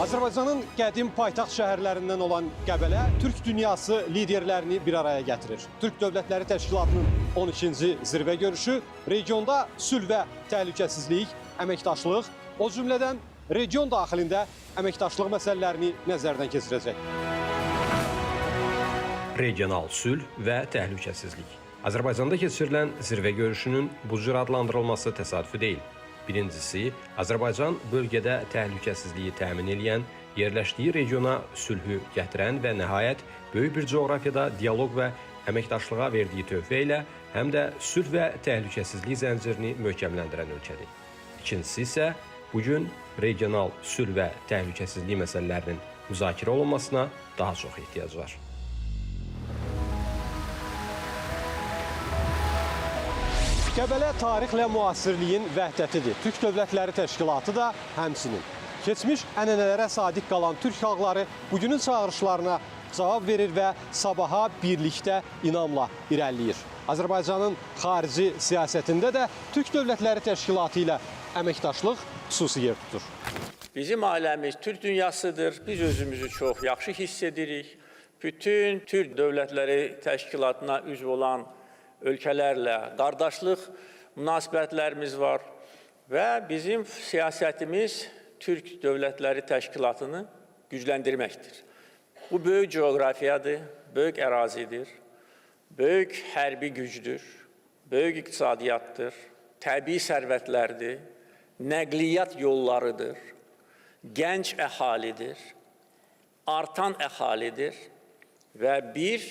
Azərbaycanın qədim paytaxt şəhərlərindən olan Qəbələ Türk dünyası liderlərini bir araya gətirir. Türk Dövlətləri Təşkilatının 12-ci zirvə görüşü regionda sülh və təhlükəsizlik, əməkdaşlıq, o cümlədən region daxilində əməkdaşlıq məsələlərini nəzərdən keçirəcək. Regional sülh və təhlükəsizlik. Azərbaycanda keçirilən zirvə görüşünün bu cür adlandırılması təsadüfi deyil. Birincisi, Azərbaycan bölgədə təhlükəsizliyi təmin edən, yerləşdiyi regiona sülhü gətirən və nəhayət böyük bir coğrafiyada dialoq və əməkdaşlığa verdiyi töhfə ilə həm də sülh və təhlükəsizlik zəncirini möhkəmləndirən ölkədir. İkincisi isə bugün regional sülh və təhlükəsizlik məsələlərinin müzakirə olunmasına daha çox ehtiyac var. Qəbələ tarixlə müasirliyin vəhdətidir. Türk Dövlətləri Təşkilatı da həmçinin. Keçmiş ənənələrə sadiq qalan türk xalqları bugünün çağırışlarına cavab verir və sabaha birlikdə inamla irəliləyir. Azərbaycanın xarici siyasətində də Türk Dövlətləri Təşkilatı ilə əməkdaşlıq xüsusi yer tutur. Bizim ailəmiz Türk dünyasıdır. Biz özümüzü çox yaxşı hiss edirik. Bütün Türk Dövlətləri Təşkilatına üzv olan ölkələrlə qardaşlıq münasibətlərimiz var və bizim siyasətimiz Türk Dövlətləri Təşkilatını gücləndirməkdir. Bu böyük coğrafiyadır, böyük ərazidir, böyük hərbi gücdür, böyük iqtisadiyyatdır, təbii sərvətlərdir, nəqliyyat yollarıdır, gənc əhalidir, artan əhalidir və bir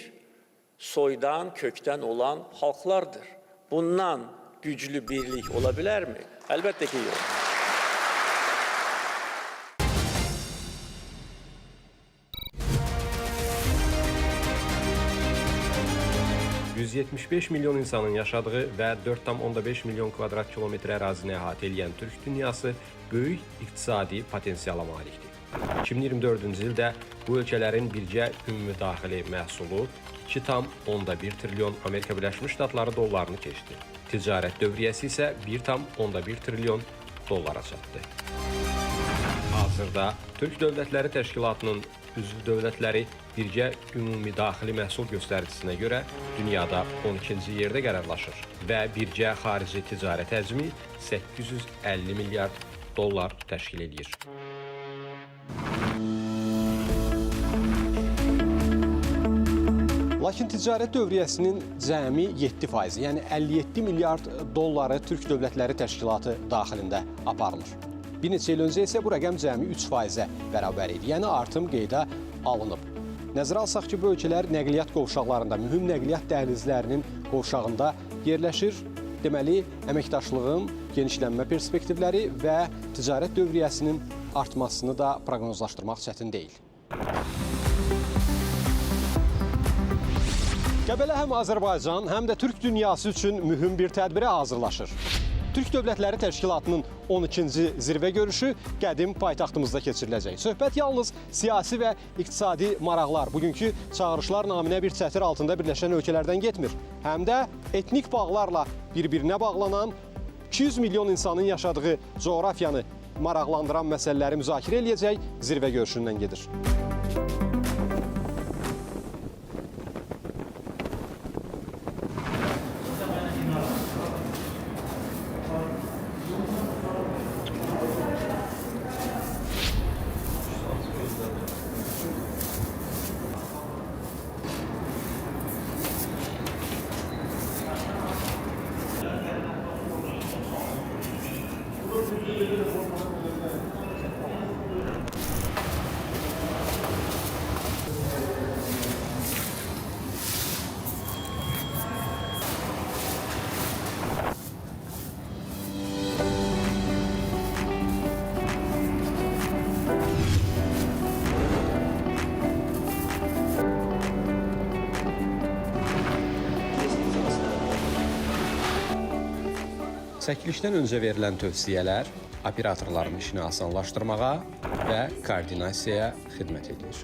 soydan, kökdən olan xalqlardır. Bundan güclü birlik ola bilərmi? Əlbəttə ki, yox. %75 milyon insanın yaşadığı və 4,5 milyon kvadrat kilometr ərazini əhatə edən Türk dünyası böyük iqtisadi potensiala malikdir. 2024-cü ildə bu ölkələrin birgə ümumi-daxili məhsulu 2,1 trilyon Amerika Birləşmiş Ştatları dollarını keçdi. Ticarət dövriyyəsi isə 1,1 trilyon dollara çatdı. Hazırda Türk Dövlətləri Təşkilatının üzv dövlətləri birgə ümumi-daxili məhsul göstəricisine görə dünyada 12-ci yerdə qərarlaşır və birgə xarici ticarət həcmi 850 milyard dollar təşkil edir. Lakin ticarət dövriyyəsinin cəmi 7%, yəni 57 milyard dolları Türk Dövlətləri Təşkilatı daxilində aparılır. Bir neçə il öncə isə bu rəqəm cəmi 3%-ə bərabər idi, yəni artım qeydə alınıb. Nəzərə alsaq ki, bu ölkələr nəqliyyat qovşaqlarında, mühüm nəqliyyat dəhlizlərinin qovşağında yerləşir. Deməli, əməkdaşlığın genişlənmə perspektivləri və ticarət dövriyyəsinin artmasını da proqnozlaşdırmaq çətin deyil. Qəbələ həm Azərbaycan, həm də Türk dünyası üçün mühüm bir tədbirə hazırlaşır. Türk Dövlətləri Təşkilatının 12-ci zirvə görüşü qədim paytaxtımızda keçiriləcək. Söhbət yalnız siyasi və iqtisadi maraqlar, bugünkü çağırışlar naminə bir çətir altında birləşən ölkələrdən getmir. Həm də etnik bağlarla bir-birinə bağlanan 200 milyon insanın yaşadığı coğrafiyanı maraqlandıran məsələləri müzakirə eləyəcək zirvə görüşündən gedir. Çəkilişdən öncə verilən tövsiyələr operatorların işini asanlaşdırmağa və koordinasiyaya xidmət edir.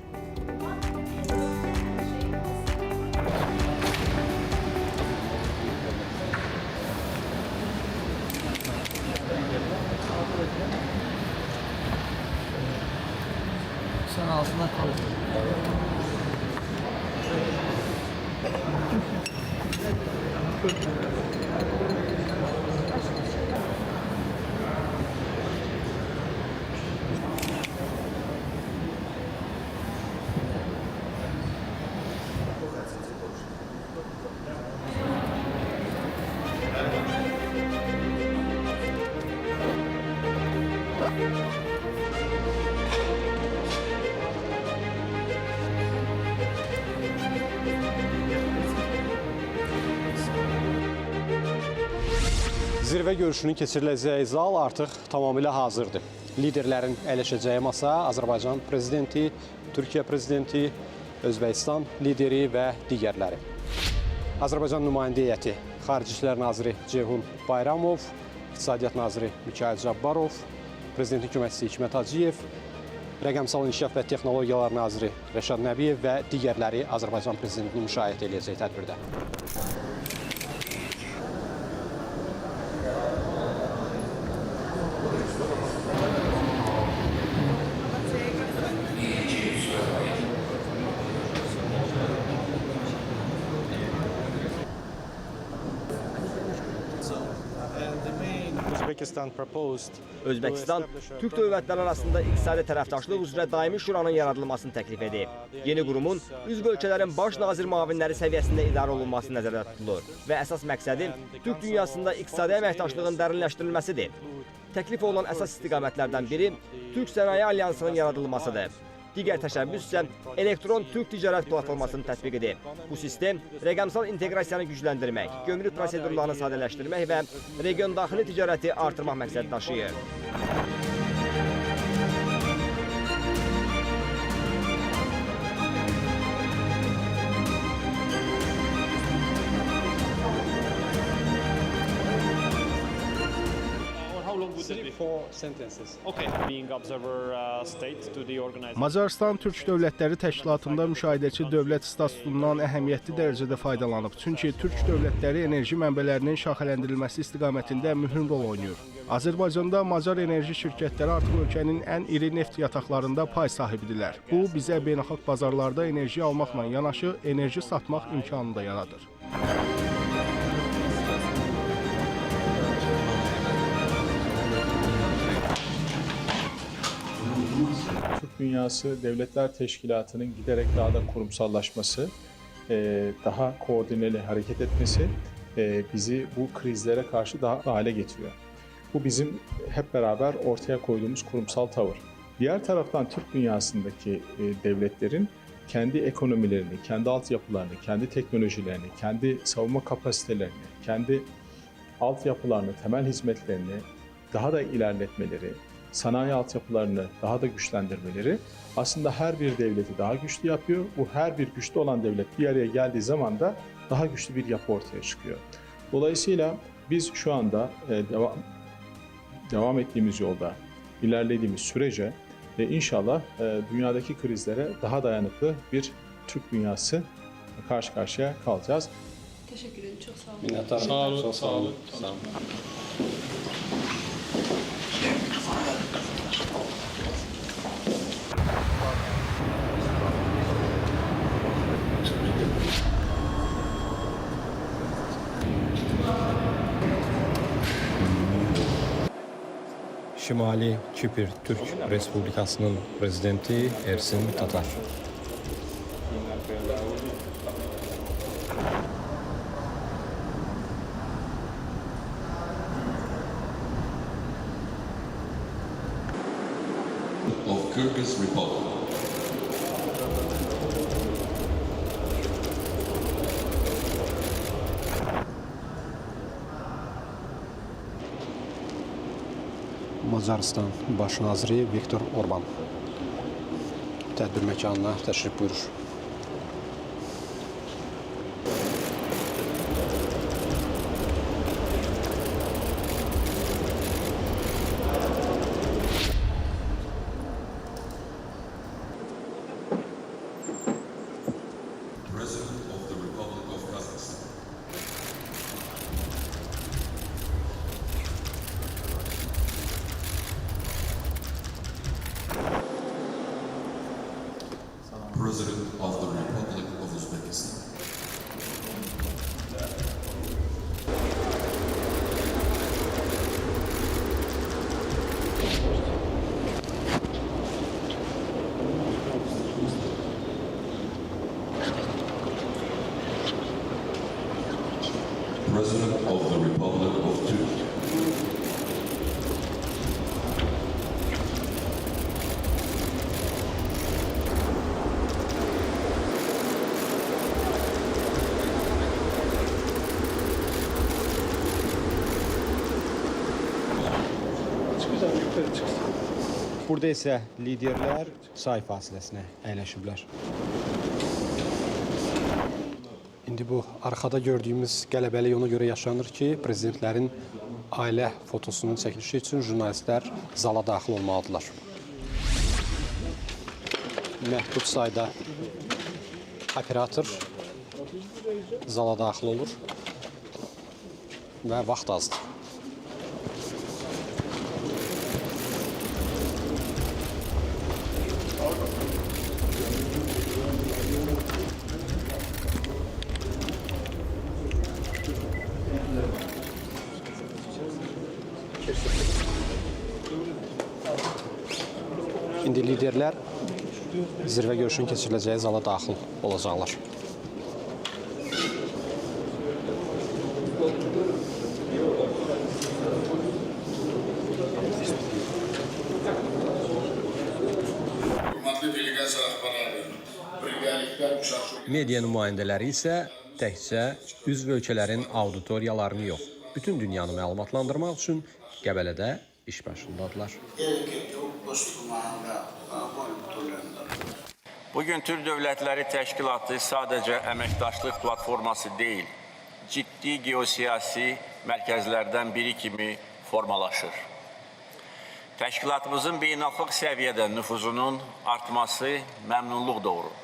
Sen altında kalır. Zirvə görüşünün keçiriləcəyi zal artıq tamamilə hazırdır. Liderlərin əyləşəcəyi masa Azərbaycan prezidenti, Türkiyə prezidenti, Özbəkistan lideri və digərləri. Azərbaycan nümayəndə heyəti Xarici İşlər naziri Ceyhun Bayramov, İqtisadiyyat naziri Mikayıl Cabbarov, prezidentin köməkçisi Hikmət Hacıyev, Rəqəmsal İnkişaf və Texnologiyalar naziri Rəşad Nəbiyev və digərləri Azərbaycan prezidentini müşahidə edəcək tədbirdə. Özbəkistan Türk dövlətləri arasında iqtisadi tərəfdaşlıq üzrə daimi şuranın yaradılmasını təklif edib. Yeni qurumun üzv ölkələrin baş nazir müavinləri səviyyəsində idarə olunması nəzərdə tutulur və əsas məqsədi Türk dünyasında iqtisadi əməkdaşlığın dərinləşdirilməsidir. Təklif olunan əsas istiqamətlərdən biri Türk Sənaye Alyansının yaradılmasıdır. Digər təşəbbüs isə elektron Türk ticarət platformasının tətbiqidir. Bu sistem rəqəmsal inteqrasiyanı gücləndirmək, gömrük prosedurlarını sadələşdirmək və region daxili ticarəti artırmaq məqsədi daşıyır. Macarıstan Türk Dövlətləri Təşkilatında müşahidəçi dövlət statusundan əhəmiyyətli dərəcədə faydalanıb. Çünki Türk dövlətləri enerji mənbələrinin şaxələndirilməsi istiqamətində mühüm rol oynayır. Azərbaycanda Macar enerji şirkətləri artıq ölkənin ən iri neft yataqlarında pay sahibidirlər. Bu, bizə beynəlxalq bazarlarda enerji almaqla yanaşı, enerji satmaq imkanını da yaradır. Türk Dünyası Devletler Teşkilatı'nın giderek daha da kurumsallaşması, daha koordineli hareket etmesi bizi bu krizlere karşı daha hale getiriyor. Bu bizim hep beraber ortaya koyduğumuz kurumsal tavır. Diğer taraftan Türk dünyasındaki devletlerin kendi ekonomilerini, kendi altyapılarını, kendi teknolojilerini, kendi savunma kapasitelerini, kendi altyapılarını, temel hizmetlerini daha da ilerletmeleri, sanayi altyapılarını daha da güçlendirmeleri aslında her bir devleti daha güçlü yapıyor. Bu her bir güçlü olan devlet bir araya geldiği zaman da daha güçlü bir yapı ortaya çıkıyor. Dolayısıyla biz şu anda devam ettiğimiz yolda, ilerlediğimiz sürece inşallah dünyadaki krizlere daha dayanıklı bir Türk dünyası karşı karşıya kalacağız. Teşekkür ederim. Çok sağ olun. Minnettarım. Sağ olun. Sağ olun. Sağ olun. Şimali Kipr Türk Respublikasının prezidenti Ersin Tatar. Of Kyrgyz Republic. Macarıstan Baş naziri Viktor Orban tədbir məkanına təşrif buyurur. President of the Republic of Kazakhstan. President of the Republic of Uzbekistan. President of the Republic of Turkey. Burada isə liderlər çay fasiləsinə əyləşiblər. İndi bu arxada gördüyümüz qələbəlik ona görə yaşanır ki, prezidentlərin ailə fotosunun çəkilişi üçün jurnalistlər zala daxil olmalıdırlar. Məhdud sayda operator zala daxil olur və vaxt azdır. İndi liderlər zirvə görüşünün keçiriləcəyi zala daxil olacaqlar. Media nümayəndələri isə təkcə üzv ölkələrin auditoriyalarını yox, bütün dünyanı məlumatlandırmaq üçün Qəbələdə iş başındadırlar. Bugün Türk Dövlətləri Təşkilatı sadəcə əməkdaşlıq platforması deyil, ciddi geosiyasi mərkəzlərdən biri kimi formalaşır. Təşkilatımızın beynəlxalq səviyyədə nüfuzunun artması məmnunluq doğurur.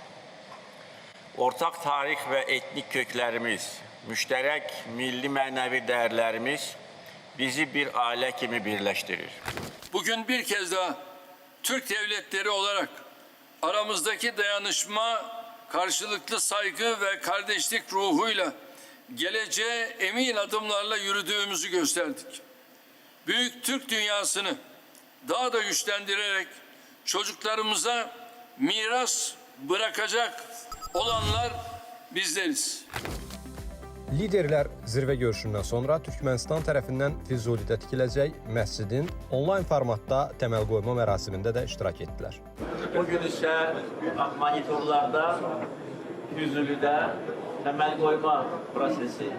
Ortaq tarix və etnik köklərimiz, müştərək milli mənəvi dəyərlərimiz bizi bir ailə kimi birləşdirir. Bugün bir kez daha Türk devletleri olarak aramızdaki dayanışma, karşılıklı saygı ve kardeşlik ruhuyla geleceğe emin adımlarla yürüdüğümüzü gösterdik. Büyük Türk dünyasını daha da güçlendirerek çocuklarımıza miras bırakacak olanlar bizleriz. Liderlər zirvə görüşündən sonra Türkmənistan tərəfindən Füzulidə tikiləcək məscidin onlayn formatda təməl qoyma mərasimində də iştirak etdilər. Bugün isə monitorlarda Füzulidə təməl qoyma prosesi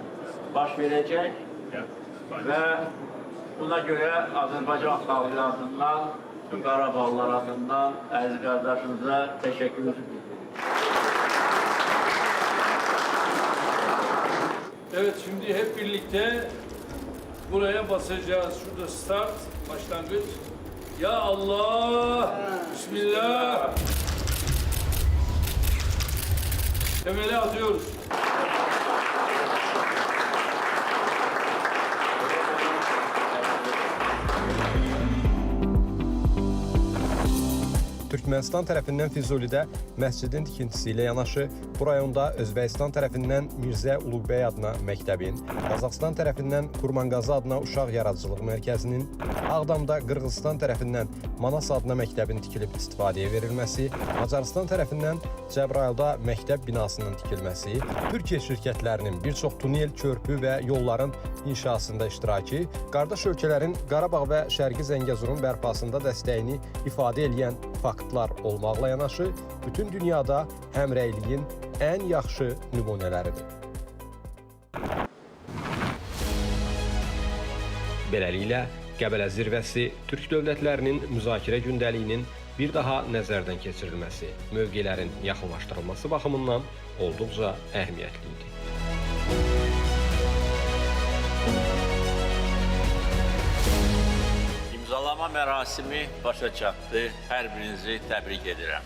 baş verəcək və buna görə Azərbaycan xalqı adından, tüm Qarabağlılar adından əziz qardaşımıza təşəkkür edirik. Evet, şimdi hep birlikte buraya basacağız. Şurada start, başlangıç. Ya Allah! Bismillah! Temeli atıyoruz. Türkmənistan tərəfindən Füzulidə məscidin tikintisi ilə yanaşı, bu rayonda Özbəkistan tərəfindən Mirzə Uluqbəy adına məktəbin, Qazaxıstan tərəfindən Kurmanqazı adına uşaq yaradıcılıq mərkəzinin, Ağdamda Qırğızistan tərəfindən Manas adına məktəbin tikilib istifadəyə verilməsi, Macarıstan tərəfindən Cəbrayılda məktəb binasının tikilməsi, Türkiyə şirkətlərinin bir çox tunel, körpü və yolların inşasında iştirakı, qardaş ölkələrin Qarabağ və Şərqi Zəngəzurun bərpasında dəstəyini ifadə edən faktlar olmaqla yanaşı, bütün dünyada həmrəyliyin ən yaxşı nümunələridir. Beləliklə, Qəbələ zirvəsi Türk dövlətlərinin müzakirə gündəliyinin bir daha nəzərdən keçirilməsi, mövqelərin yaxınlaşdırılması baxımından olduqca əhəmiyyətli idi. İmzalama mərasimi başa çatdı. Hər birinizi təbrik edirəm.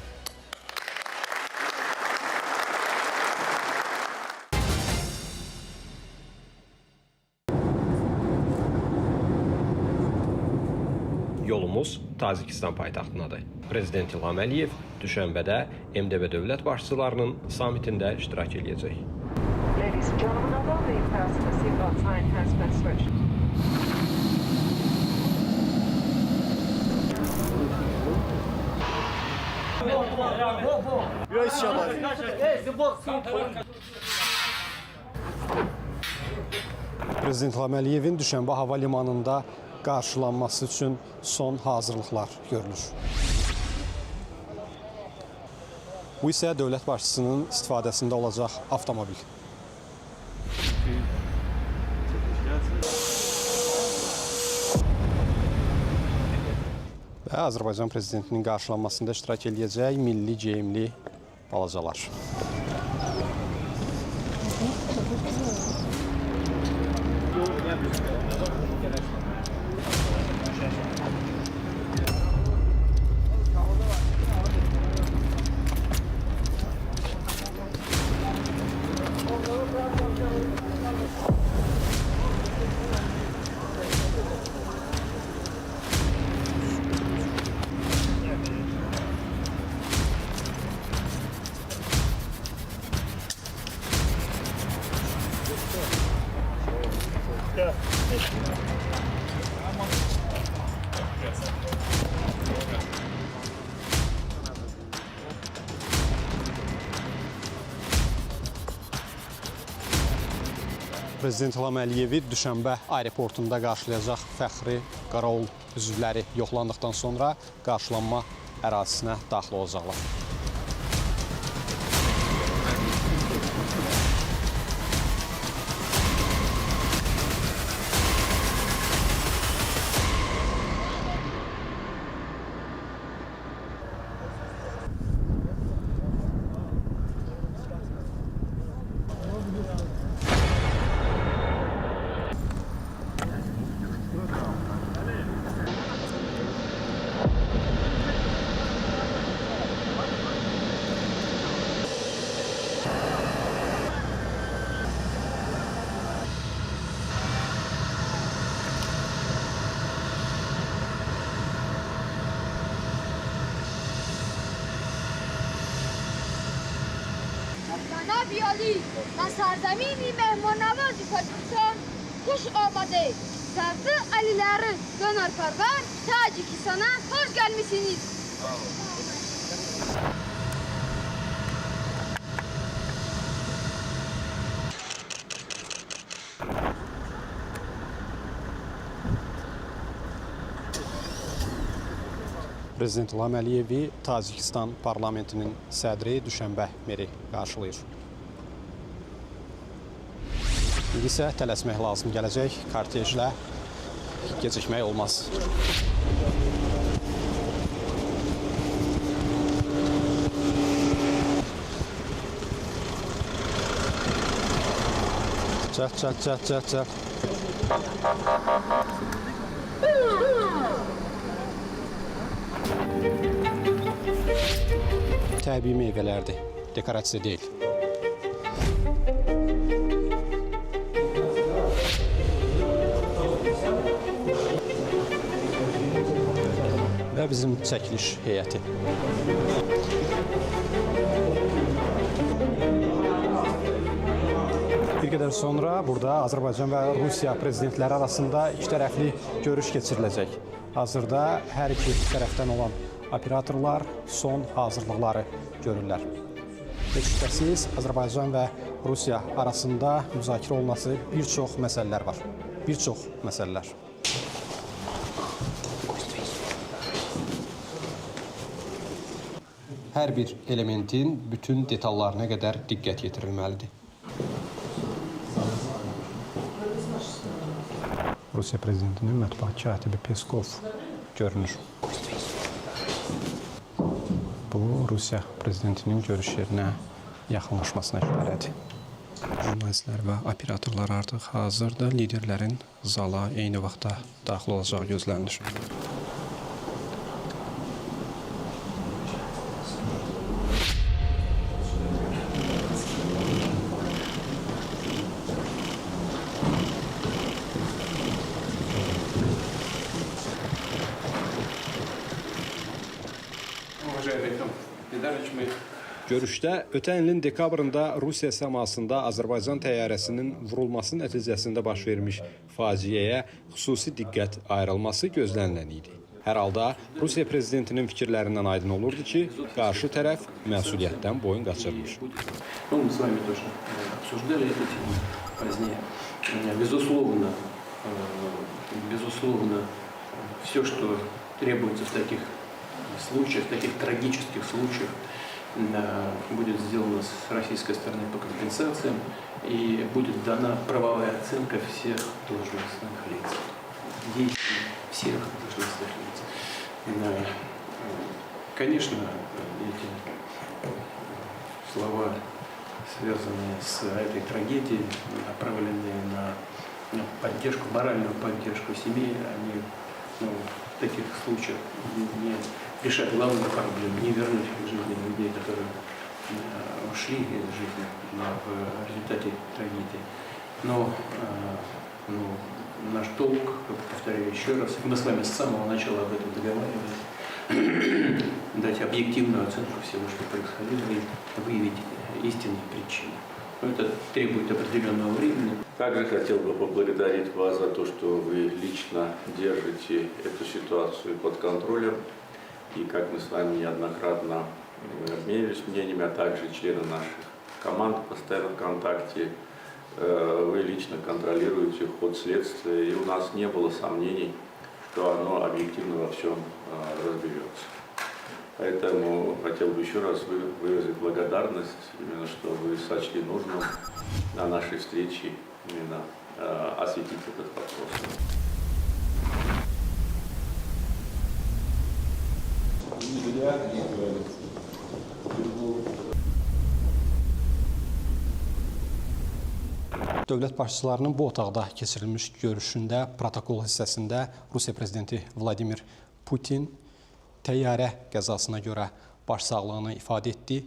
yolumuz Tacikistan paytaxtınadır. Prezident İlham Əliyev düşənbədə MDB dövlət başçılarının samitində iştirak edəcək. Ladies and gentlemen, although the fasten seatbelt sign has been switched. Prezident İlham Əliyevin düşənbə hava limanında qarşılanması üçün son hazırlıqlar görülür. Bu isə dövlət başçısının istifadəsində olacaq avtomobil. Və Azərbaycan prezidentinin qarşılanmasında iştirak edəcək milli geyimli balacalar. Prezident İlham Əliyevi düşənbə aeroportunda qarşılayacaq fəxri Qaravul üzvləri yoxlandıqdan sonra qarşılanma ərazisinə daxil olacaqlar. جناب عالی و سرزمینی مهمان‌نواز پاکستان خوش آمده. Sazlı Aliləri dönərpərvər Tacikistana hoş gəlmisiniz. Prezident İlham Əliyevi Tacikistan parlamentinin sədri düşənbə meri qarşılayır. İndi isə tələsmək lazım gələcək, kortejlə gecikmək olmaz. Çək. Təbii meyvələrdir, dekorasiya deyil. Və bizim çəkiliş heyəti. Bir qədər sonra burada Azərbaycan və Rusiya prezidentləri arasında ikitərəfli görüş keçiriləcək. Hazırda hər iki tərəfdən olan operatorlar son hazırlıqları görürlər. Heç şübhəsiz Azərbaycan və Rusiya arasında müzakirə olunması bir çox məsələlər var. Bir çox məsələlər. Hər bir elementin bütün detallarına qədər diqqət yetirilməlidir. Rusiya prezidentinin mətbuat katibi Peskov görünür. Bu, Rusiya prezidentinin görüş yerinə yaxınlaşmasına işarədir. Jurnalistlər və operatorlar artıq hazırdır. Liderlərin zala eyni vaxtda daxil olacağı gözlənilir. Görüşdə ötən ilin dekabrında Rusiya səmasında Azərbaycan təyyarəsinin vurulması nəticəsində baş vermiş faciəyə xüsusi diqqət ayrılması gözlənilən idi. Hər halda Rusiya prezidentinin fikirlərindən aydın olurdu ki, qarşı tərəf məsuliyyətdən boyun qaçırmış. Безусловно, все, что требуется в таких случаях, в таких трагических случаях, будет сделано с российской стороны по компенсациям и будет дана правовая оценка всех должностных лиц, действий всех должностных лиц. Конечно, эти слова, связанные с этой трагедией, направленные на поддержку, моральную поддержку семей, они в таких случаях не решают главную проблему, не вернуть к жизни людей, которые ушли из жизни в результате трагедии. Но наш долг, повторяю еще раз, мы с вами с самого начала об этом договаривались, дать объективную оценку всего, что происходило, и выявить истинные причины. Это требует определенного времени. Также хотел бы поблагодарить вас за то, что вы лично держите эту ситуацию под контролем. И как мы с вами неоднократно обменивались мнениями, а также члены наших команд постоянно в контакте, вы лично контролируете ход следствия. И у нас не было сомнений, что оно объективно во всем разберется. Поэтому хотел бы еще раз выразить благодарность, именно что вы сочли нужным на нашей встрече именно осветить этот вопрос. Dövlət başçılarının bu otaqda keçirilmiş görüşündə protokol hissəsində Rusiya prezidenti Vladimir Putin təyyarə qəzasına görə başsağlığını ifadə etdi.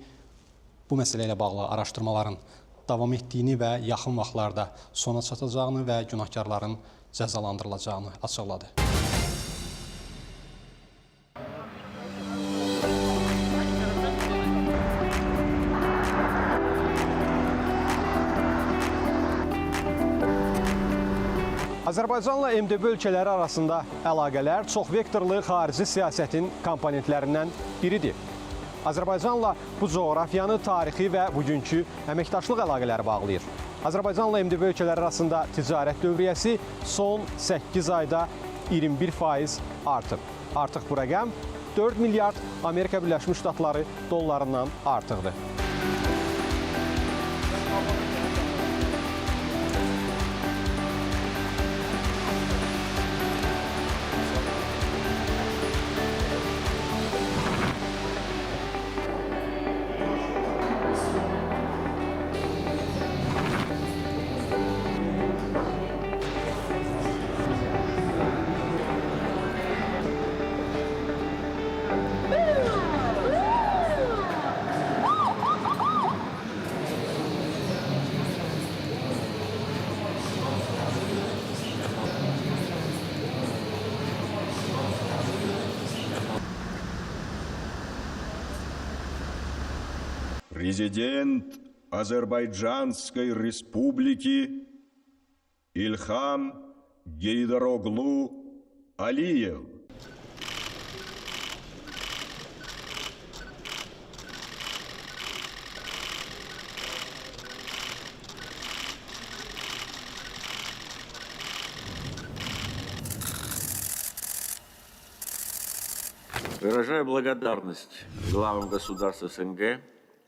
Bu məsələ ilə bağlı araşdırmaların davam etdiyini və yaxın vaxtlarda sona çatacağını və günahkarların cəzalandırılacağını açıqladı. Azərbaycanla MDB ölkələri arasında əlaqələr çoxvektorlu xarici siyasətin komponentlərindən biridir. Azərbaycanla bu coğrafiyanı, tarixi və bugünkü əməkdaşlıq əlaqələri bağlayır. Azərbaycanla MDB ölkələri arasında ticarət dövriyyəsi son 8 ayda 21% artıb. Artıq bu rəqəm 4 milyard Amerika Birləşmiş Ştatları dollarından artıqdır. Президент Азербайджанской Республики Ильхам Гейдароглу Алиев. Выражаю благодарность главам государств СНГ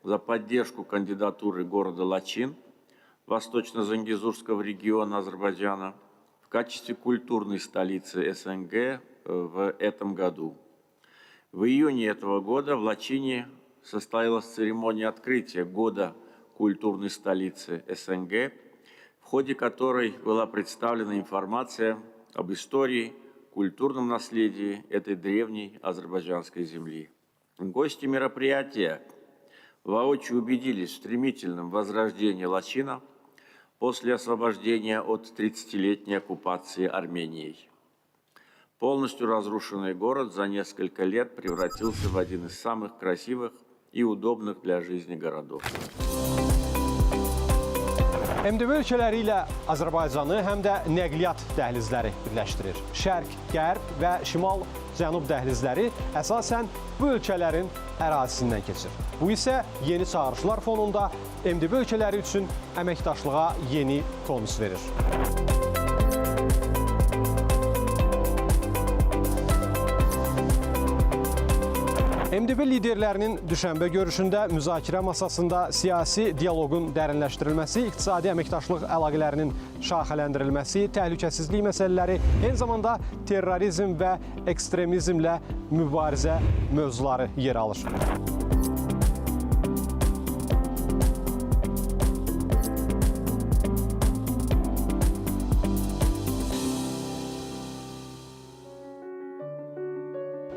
за поддержку кандидатуры города Лачин Восточно-Зангезурского региона Азербайджана в качестве культурной столицы СНГ в этом году. В июне этого года в Лачине состоялась церемония открытия года культурной столицы СНГ, в ходе которой была представлена информация об истории, культурном наследии этой древней азербайджанской земли. Гости мероприятия воочию убедились в стремительном возрождении Лачина после освобождения от 30-летней оккупации Арменией. Полностью разрушенный город за несколько лет превратился в один из самых красивых и удобных для жизни городов. MDB ölkələri ilə Azərbaycanı həm də nəqliyyat dəhlizləri birləşdirir. Şərq, qərb və şimal-cənub dəhlizləri əsasən bu ölkələrin ərazisindən keçir. Bu isə yeni çağırışlar fonunda MDB ölkələri üçün əməkdaşlığa yeni tonus verir. MDB liderlərinin düşənbə görüşündə müzakirə masasında siyasi dialoqun dərinləşdirilməsi, iqtisadi əməkdaşlıq əlaqələrinin şaxələndirilməsi, təhlükəsizlik məsələləri, eyni zamanda terrorizm və ekstremizmlə mübarizə mövzuları yer alır.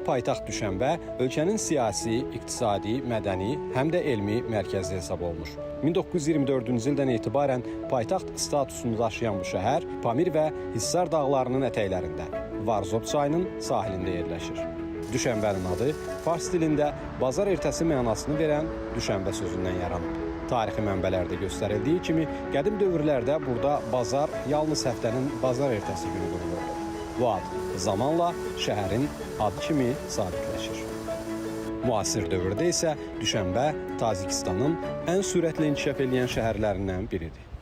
Paytaxt Düşənbə ölkənin siyasi, iqtisadi, mədəni, həm də elmi mərkəzi hesab olunur. 1924-cü ildən etibarən paytaxt statusunu daşıyan bu şəhər Pamir və Hissar dağlarının ətəklərində, Varzop çayının sahilində yerləşir. Düşənbənin adı fars dilində bazar ertəsi mənasını verən düşənbə sözündən yaranıb. Tarixi mənbələrdə göstərildiyi kimi qədim dövrlərdə burada bazar yalnız həftənin bazar ertəsi günü qurulurdu. Bu ad zamanla şəhərin adı kimi sabitləşir. Müasir dövrdə isə Düşənbə Tacikistanın ən sürətlə inkişaf edən şəhərlərindən biridir.